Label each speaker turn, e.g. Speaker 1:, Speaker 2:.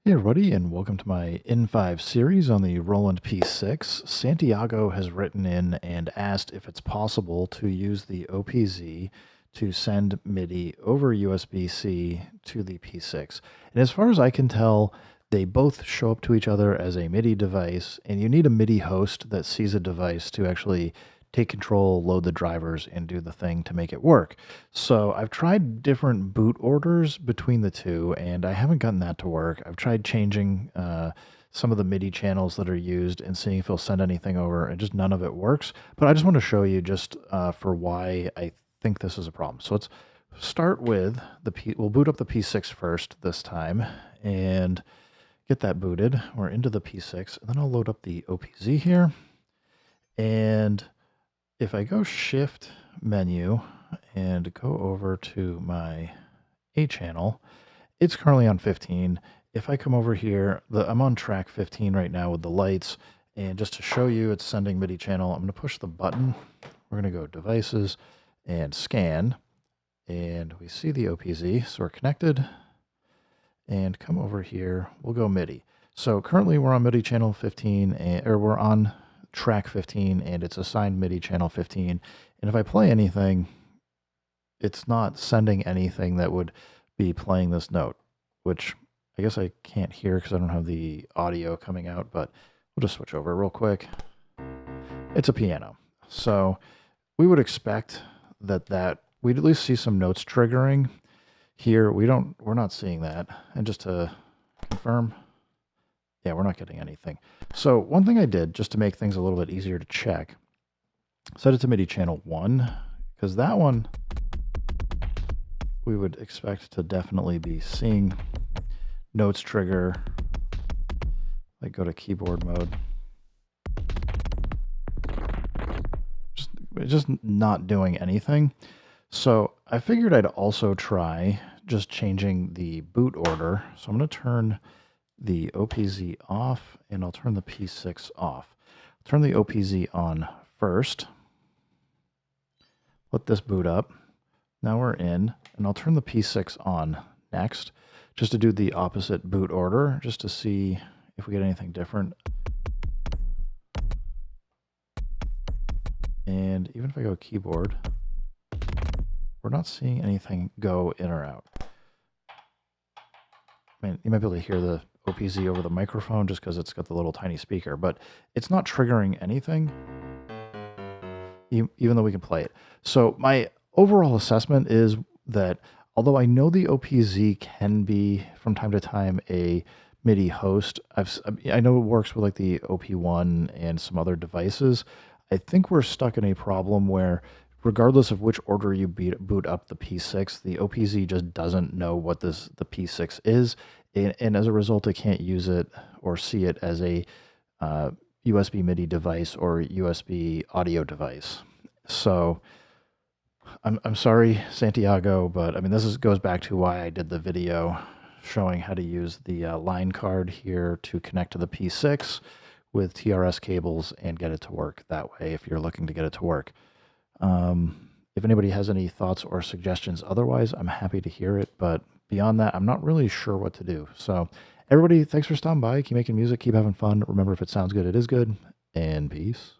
Speaker 1: Hey everybody, and welcome to my N5 series on the Roland P-6. Santiago has written in and asked if it's possible to use the OPZ to send MIDI over USB-C to the P-6. And as far as I can tell, they both show up to each other as a MIDI device, and you need a MIDI host that sees a device to actually take control, load the drivers, and do the thing to make it work. So I've tried different boot orders between the two, and I haven't gotten that to work. I've tried changing some of the MIDI channels that are used and seeing if it'll send anything over, and just none of it works. But I just want to show you just for why I think this is a problem. So let's start with we'll boot up the P6 first this time, and get that booted. We're into the P6, and then I'll load up the OPZ here. And if I go Shift menu and go over to my A channel, it's currently on 15. If I come over here, I'm on track 15 right now with the lights. And just to show you it's sending MIDI channel, I'm going to push the button. We're going to go Devices and Scan. And we see the OPZ, so we're connected. And come over here, we'll go MIDI. So currently we're on MIDI channel 15, or we're on track 15, and it's assigned MIDI channel 15. And if I play anything, it's not sending anything that would be playing this note, which I guess I can't hear because I don't have the audio coming out, but we'll just switch over real quick. It's a piano. So we would expect that we'd at least see some notes triggering. Here we're not seeing that. And just to confirm, yeah, we're not getting anything. So one thing I did, just to make things a little bit easier to check, set it to MIDI channel 1, because that one we would expect to definitely be seeing notes trigger. Like go to keyboard mode. Just not doing anything. So I figured I'd also try just changing the boot order. So I'm going to turn the OPZ off, and I'll turn the P6 off. I'll turn the OPZ on first. Let this boot up. Now we're in, and I'll turn the P6 on next, just to do the opposite boot order, just to see if we get anything different. And even if I go keyboard, we're not seeing anything go in or out. I mean, you might be able to hear the OPZ over the microphone just because it's got the little tiny speaker, but it's not triggering anything, even though we can play it. So my overall assessment is that although I know the OPZ can be from time to time a MIDI host, I know it works with like the OP1 and some other devices. I think we're stuck in a problem where regardless of which order you boot up the P6, the OPZ just doesn't know what the P6 is, and as a result, it can't use it or see it as a USB MIDI device or USB audio device. So I'm sorry, Santiago, but I mean goes back to why I did the video showing how to use the line card here to connect to the P6 with TRS cables and get it to work that way if you're looking to get it to work. If anybody has any thoughts or suggestions otherwise, I'm happy to hear it. But beyond that, I'm not really sure what to do. So everybody, thanks for stopping by. Keep making music. Keep having fun. Remember, if it sounds good, it is good. And peace.